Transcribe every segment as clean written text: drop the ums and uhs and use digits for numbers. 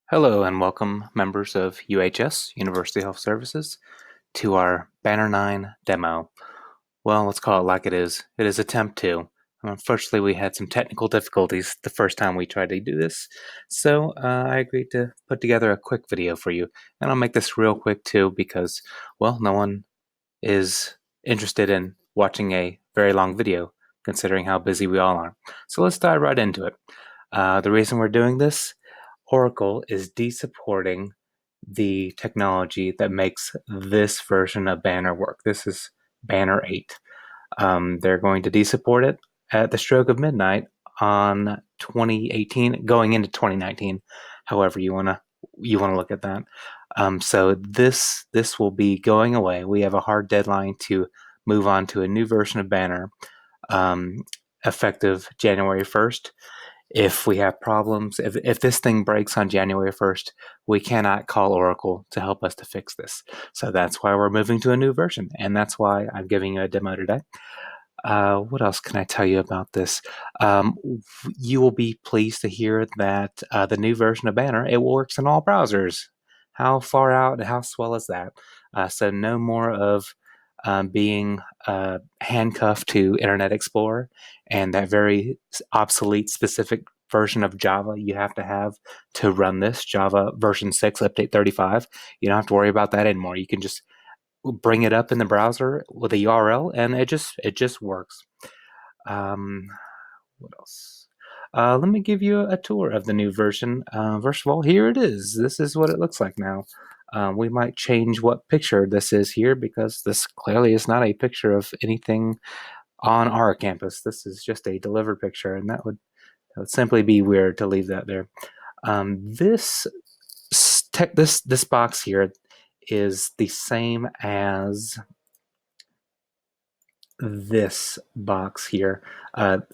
Hello and welcome, members of UHS, University Health Services, to our Banner 9 demo. Well, let's call it like it is. It is attempt 2. Unfortunately, we had some technical difficulties the first time we tried to do this, so I agreed to put together a quick video for you. And I'll make this real quick too because, well, no one is interested in watching a very long video, considering how busy we all are. So let's dive right into it. The reason we're doing this, Oracle is de-supporting the technology that makes this version of Banner work. This is Banner 8. They're going to de-support it at the stroke of midnight on 2018, going into 2019. However you wanna look at that. So this will be going away. We have a hard deadline to move on to a new version of Banner, effective January 1st. If we have problems, if this thing breaks on January 1st, we cannot call Oracle to help us to fix this. So that's why we're moving to a new version, and that's why I'm giving you a demo today. What else can I tell you about this? You will be pleased to hear that the new version of Banner, it works in all browsers. How far out and how swell is that? So no more of being handcuffed to Internet Explorer and that very obsolete specific version of Java you have to run this, Java version 6 update 35. You don't have to worry about that anymore. You can just bring it up in the browser with a URL and it just works. What else? Let me give you a tour of the new version. First of all, here it is. This is what it looks like now. We might change what picture this is here because this clearly is not a picture of anything on our campus. This is just a delivered picture, and that would simply be weird to leave that there. This box here is the same as this box here.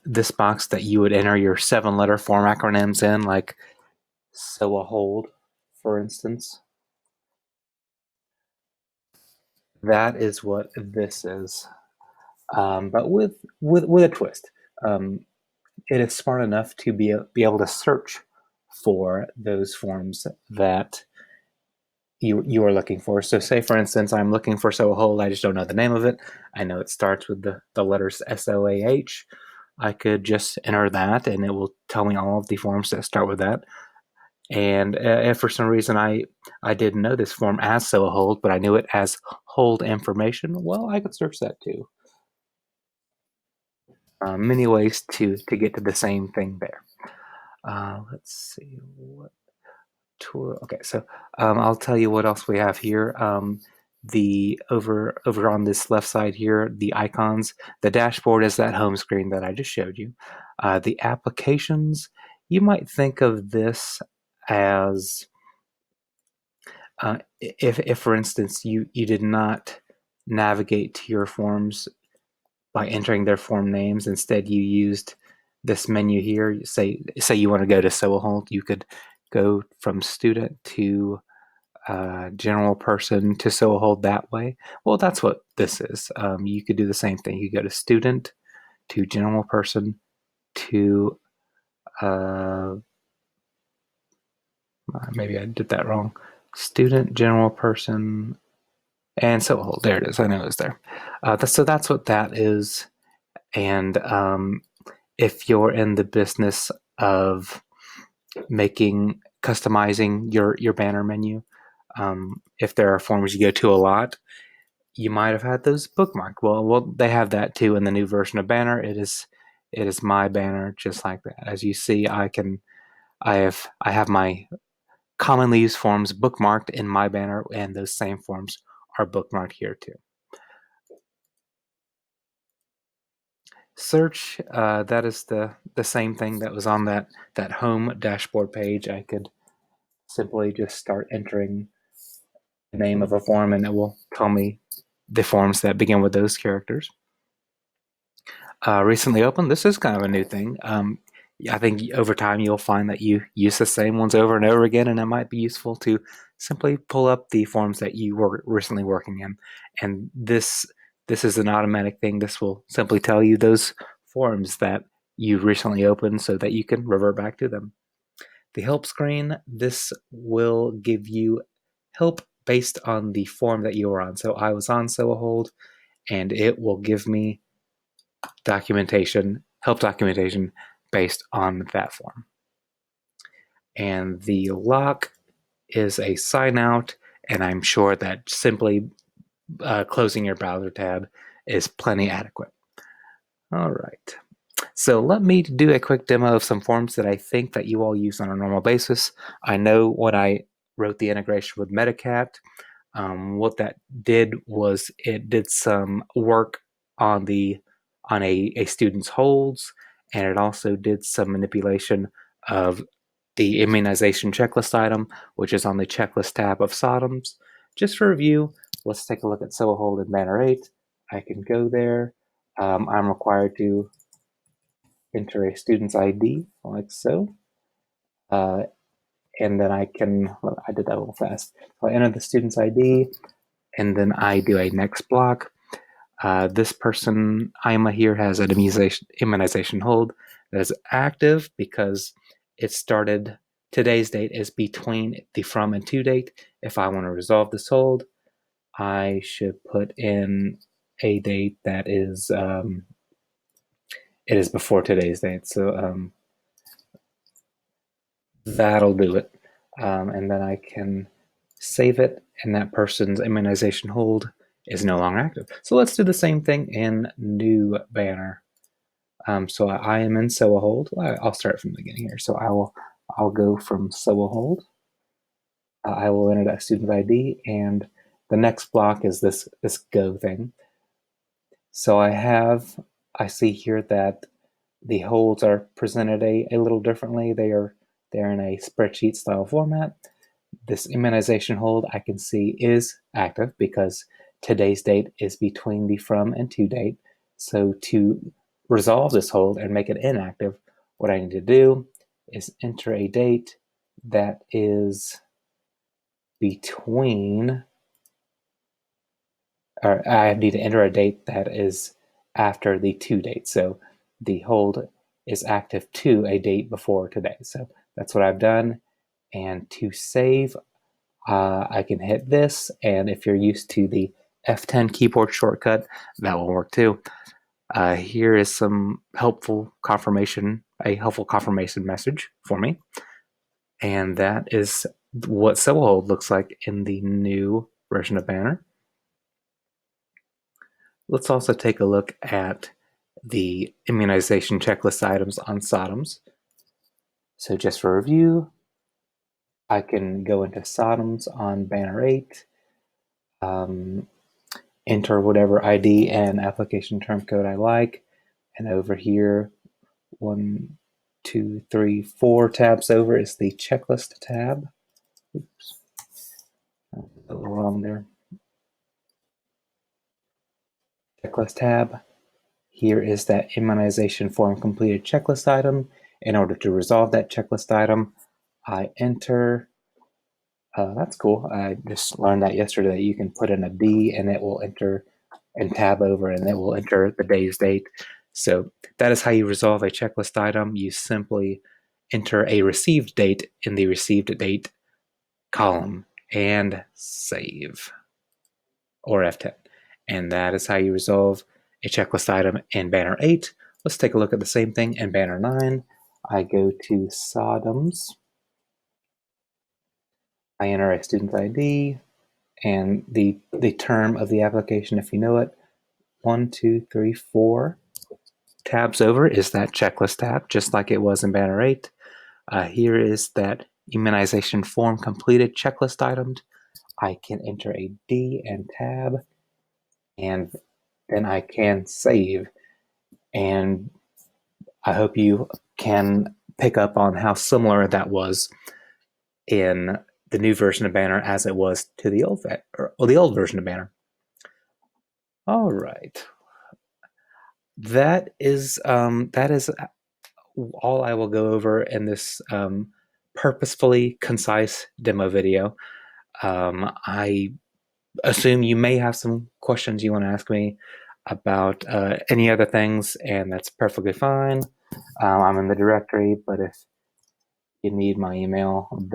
This box that you would enter your 7-letter form acronyms in, like SOAHOLD, for instance. That is what this is, but with a twist. It is smart enough to be able to search for those forms that you are looking for. So say, for instance, I'm looking for SOAHOLD. I just don't know the name of it. I know it starts with the letters SOAH. I could just enter that, and it will tell me all of the forms that start with that. And if for some reason I didn't know this form as SOAHOLD, but I knew it as hold information, well, I could search that too. Many ways to get to the same thing there. Let's see what tour. Okay, so I'll tell you what else we have here. The over on this left side here, the icons. The dashboard is that home screen that I just showed you. The applications, you might think of this as if for instance you did not navigate to your forms by entering their form names. Instead, you used this menu here. Say you want to go to SOAHOLD, you could go from student to general person to SOAHOLD that way. Well, that's what this is. You could do the same thing. You go to student to general person to maybe I did that wrong. Student, general person, and SOAHOLD. There it is. I know it was there. So that's what that is. And if you're in the business of customizing your banner menu, if there are forms you go to a lot, you might have had those bookmarked. Well, they have that too in the new version of Banner. It is my banner just like that. As you see, I have my commonly used forms bookmarked in my banner, and those same forms are bookmarked here too. Search, that is the same thing that was on that home dashboard page. I could simply just start entering the name of a form and it will tell me the forms that begin with those characters. Recently opened, this is kind of a new thing. I think over time you'll find that you use the same ones over and over again, and it might be useful to simply pull up the forms that you were recently working in. And this is an automatic thing. This will simply tell you those forms that you recently opened so that you can revert back to them. The help screen, this will give you help based on the form that you are on. So I was on SOAHOLD, and it will give me documentation, help documentation based on that form. And the lock is a sign out, and I'm sure that simply closing your browser tab is plenty adequate. All right. So let me do a quick demo of some forms that I think that you all use on a normal basis. I know when I wrote the integration with Medicat, what that did was it did some work on a student's holds, and it also did some manipulation of the immunization checklist item, which is on the checklist tab of SOAADMS. Just for review, let's take a look at SOAHOLD and Banner 8. I can go there. I'm required to enter a student's ID, like so. And then I can, well, I did that a little fast. So I enter the student's ID, and then I do a next block. This person, Ima here, has an immunization hold that is active because it started, today's date is between the from and to date. If I want to resolve this hold, I should put in a date that is, it is before today's date. So that'll do it. And then I can save it, and that person's immunization hold is no longer active. So let's do the same thing in new banner. So I am in SOAHOLD. I'll start from the beginning here. So I'll go from SOAHOLD. I will enter that student ID, and the next block is this go thing. So I see here that the holds are presented a little differently. They're in a spreadsheet style format. This immunization hold I can see is active because today's date is between the from and to date. So to resolve this hold and make it inactive, what I need to do is enter a date that is between, or I need to enter a date that is after the to date. So the hold is active to a date before today. So that's what I've done. And to save, I can hit this, and if you're used to the F10 keyboard shortcut, that will work too. Here is some helpful confirmation message for me, and that is what SOAHOLD looks like in the new version of Banner. Let's also take a look at the immunization checklist items on SOAADMS. So just for review, I can go into SOAADMS on Banner 8, enter whatever ID and application term code I like, and over here, 1, 2, 3, 4 tabs over is the checklist tab. Oops, a little wrong there. Checklist tab. Here is that immunization form completed checklist item. In order to resolve that checklist item, I enter. That's cool. I just learned that yesterday that you can put in a D and it will enter, and tab over, and it will enter the day's date. So that is how you resolve a checklist item. You simply enter a received date in the received date column and save, or F10. And that is how you resolve a checklist item in Banner 8. Let's take a look at the same thing in Banner 9. I go to SOAADMS. I enter a student ID and the term of the application, if you know it. 1, 2, 3, 4 tabs over is that checklist tab, just like it was in Banner 8. Here is that immunization form completed checklist item. I can enter a D and tab, and then I can save. And I hope you can pick up on how similar that was in the new version of Banner as it was to the old version of Banner. All right. That is all I will go over in this purposefully concise demo video. I assume you may have some questions you want to ask me about any other things, and that's perfectly fine. I'm in the directory, but if you need my email there.